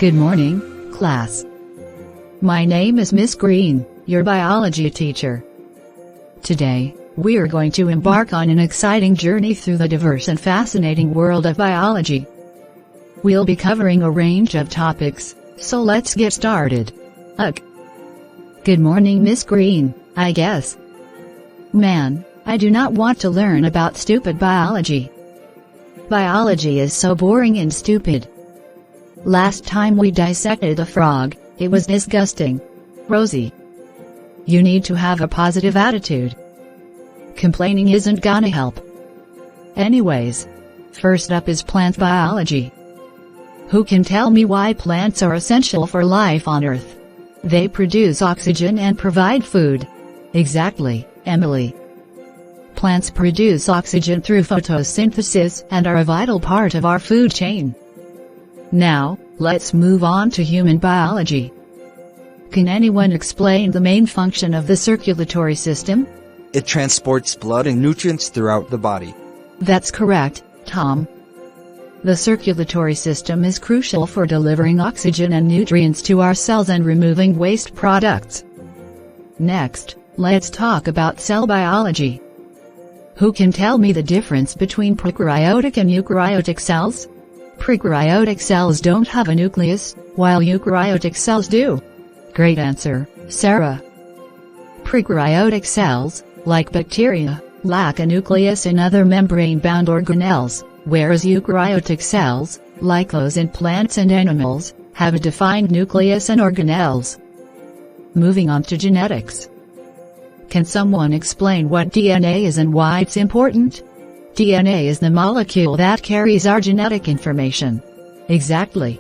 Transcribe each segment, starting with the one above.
Good morning, class. My name is Miss Green, your biology teacher. Today, we are going to embark on an exciting journey through the diverse and fascinating world of biology. We'll be covering a range of topics, so let's get started. Ugh. Good morning, Miss Green, I guess. Man, I do not want to learn about stupid biology. Biology is so boring and stupid. Last time we dissected a frog, it was disgusting. Rosie, you need to have a positive attitude. Complaining isn't gonna help. Anyways, first up is plant biology. Who can tell me why plants are essential for life on Earth? They produce oxygen and provide food. Exactly, Emily. Plants produce oxygen through photosynthesis and are a vital part of our food chain. Now, let's move on to human biology. Can anyone explain the main function of the circulatory system? It transports blood and nutrients throughout the body. That's correct, Tom. The circulatory system is crucial for delivering oxygen and nutrients to our cells and removing waste products. Next, let's talk about cell biology. Who can tell me the difference between prokaryotic and eukaryotic cells? Prokaryotic cells don't have a nucleus, while eukaryotic cells do. Great answer, Sarah. Prokaryotic cells, like bacteria, lack a nucleus and other membrane-bound organelles, whereas eukaryotic cells, like those in plants and animals, have a defined nucleus and organelles. Moving on to genetics. Can someone explain what DNA is and why it's important? DNA is the molecule that carries our genetic information. Exactly.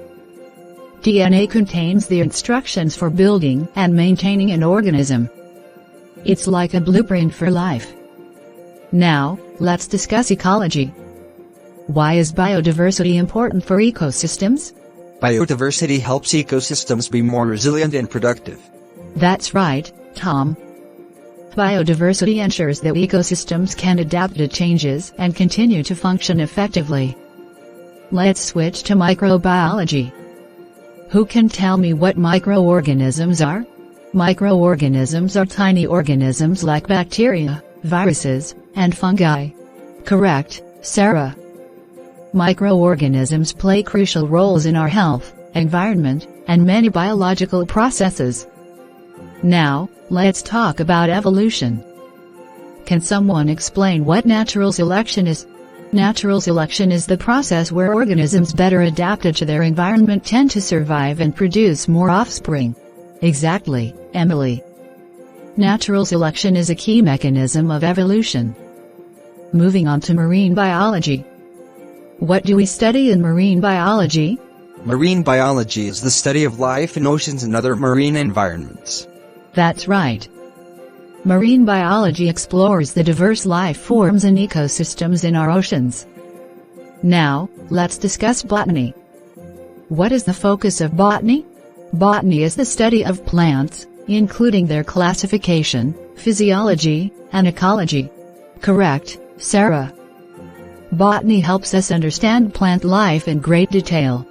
DNA contains the instructions for building and maintaining an organism. It's like a blueprint for life. Now, let's discuss ecology. Why is biodiversity important for ecosystems? Biodiversity helps ecosystems be more resilient and productive. That's right, Tom. Biodiversity ensures that ecosystems can adapt to changes and continue to function effectively. Let's switch to microbiology. Who can tell me what microorganisms are? Microorganisms are tiny organisms like bacteria, viruses, and fungi. Correct, Sarah. Microorganisms play crucial roles in our health, environment, and many biological processes. Now, let's talk about evolution. Can someone explain what natural selection is? Natural selection is the process where organisms better adapted to their environment tend to survive and produce more offspring. Exactly, Emily. Natural selection is a key mechanism of evolution. Moving on to marine biology. What do we study in marine biology? Marine biology is the study of life in oceans and other marine environments. That's right. Marine biology explores the diverse life forms and ecosystems in our oceans. Now, let's discuss botany. What is the focus of botany? Botany is the study of plants, including their classification, physiology, and ecology. Correct, Sarah. Botany helps us understand plant life in great detail.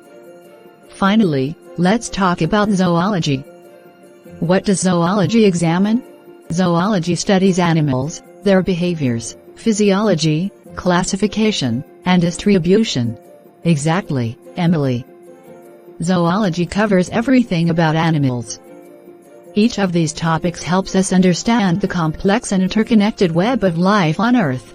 Finally, let's talk about zoology. What does zoology examine? Zoology studies animals, their behaviors, physiology, classification, and distribution. Exactly, Emily. Zoology covers everything about animals. Each of these topics helps us understand the complex and interconnected web of life on Earth.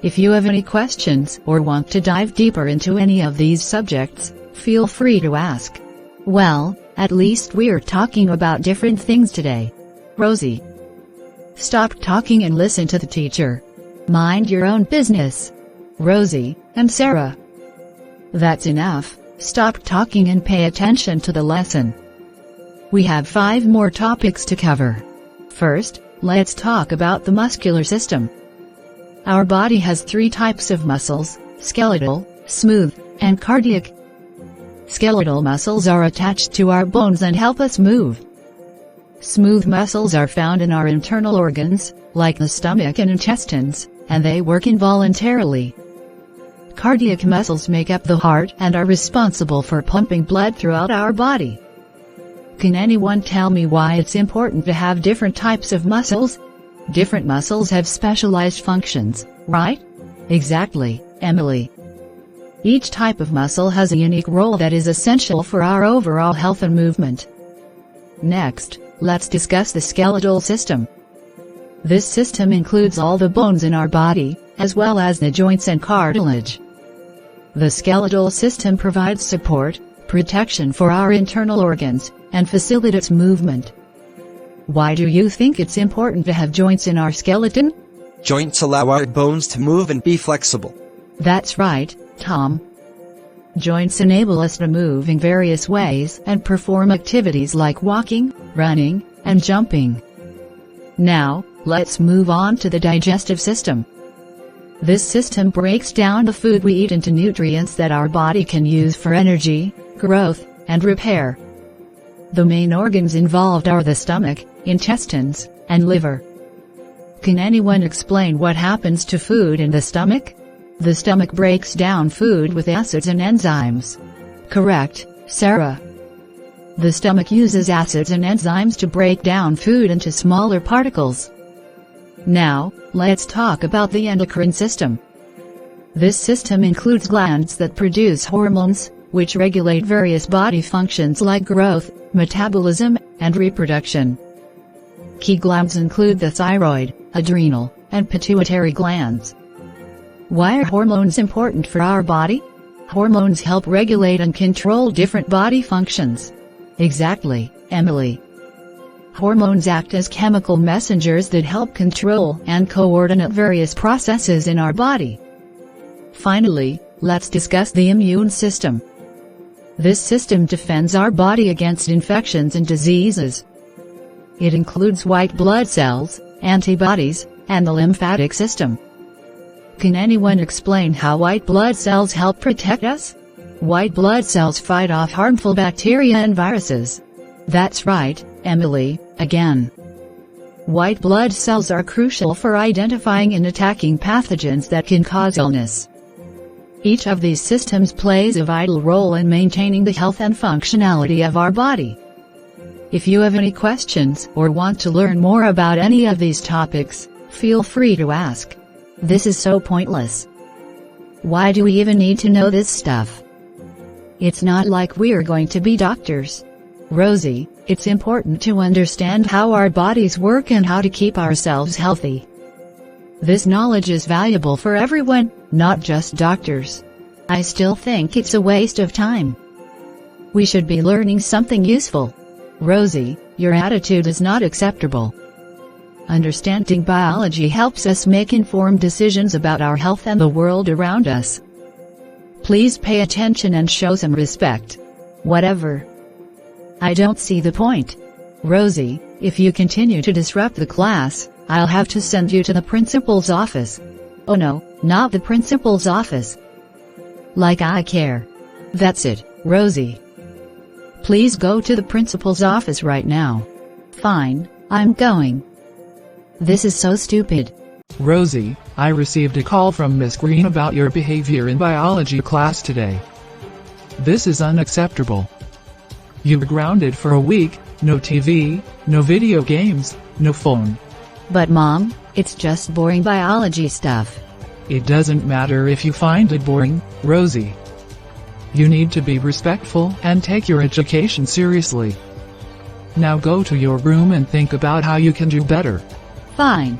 If you have any questions or want to dive deeper into any of these subjects, feel free to ask. Well, at least we're talking about different things today. Rosie, stop talking and listen to the teacher. Mind your own business. Rosie and Sarah, that's enough. Stop talking and pay attention to the lesson. We have 5 more topics to cover. First, let's talk about the muscular system. Our body has 3 types of muscles: skeletal, smooth, and cardiac. Skeletal muscles are attached to our bones and help us move. Smooth muscles are found in our internal organs, like the stomach and intestines, and they work involuntarily. Cardiac muscles make up the heart and are responsible for pumping blood throughout our body. Can anyone tell me why it's important to have different types of muscles? Different muscles have specialized functions, right? Exactly, Emily. Each type of muscle has a unique role that is essential for our overall health and movement. Next, let's discuss the skeletal system. This system includes all the bones in our body, as well as the joints and cartilage. The skeletal system provides support, protection for our internal organs, and facilitates movement. Why do you think it's important to have joints in our skeleton? Joints allow our bones to move and be flexible. That's right, Tom. Joints enable us to move in various ways and perform activities like walking, running, and jumping. Now, let's move on to the digestive system. This system breaks down the food we eat into nutrients that our body can use for energy, growth, and repair. The main organs involved are the stomach, intestines, and liver. Can anyone explain what happens to food in the stomach? The stomach breaks down food with acids and enzymes. Correct, Sarah. The stomach uses acids and enzymes to break down food into smaller particles. Now, let's talk about the endocrine system. This system includes glands that produce hormones, which regulate various body functions like growth, metabolism, and reproduction. Key glands include the thyroid, adrenal, and pituitary glands. Why are hormones important for our body? Hormones help regulate and control different body functions. Exactly, Emily. Hormones act as chemical messengers that help control and coordinate various processes in our body. Finally, let's discuss the immune system. This system defends our body against infections and diseases. It includes white blood cells, antibodies, and the lymphatic system. Can anyone explain how white blood cells help protect us? White blood cells fight off harmful bacteria and viruses. That's right, Emily, again. White blood cells are crucial for identifying and attacking pathogens that can cause illness. Each of these systems plays a vital role in maintaining the health and functionality of our body. If you have any questions or want to learn more about any of these topics, feel free to ask. This is so pointless. Why do we even need to know this stuff? It's not like we're going to be doctors. Rosie, it's important to understand how our bodies work and how to keep ourselves healthy. This knowledge is valuable for everyone, not just doctors. I still think it's a waste of time. We should be learning something useful. Rosie, your attitude is not acceptable. Understanding biology helps us make informed decisions about our health and the world around us. Please pay attention and show some respect. Whatever. I don't see the point. Rosie, if you continue to disrupt the class, I'll have to send you to the principal's office. Oh no, not the principal's office. Like I care. That's it, Rosie. Please go to the principal's office right now. Fine, I'm going. This is so stupid. Rosie, I received a call from Miss Green about your behavior in biology class today. This is unacceptable. You were grounded for a week, no TV, no video games, no phone. But Mom, it's just boring biology stuff. It doesn't matter if you find it boring, Rosie. You need to be respectful and take your education seriously. Now go to your room and think about how you can do better. Fine.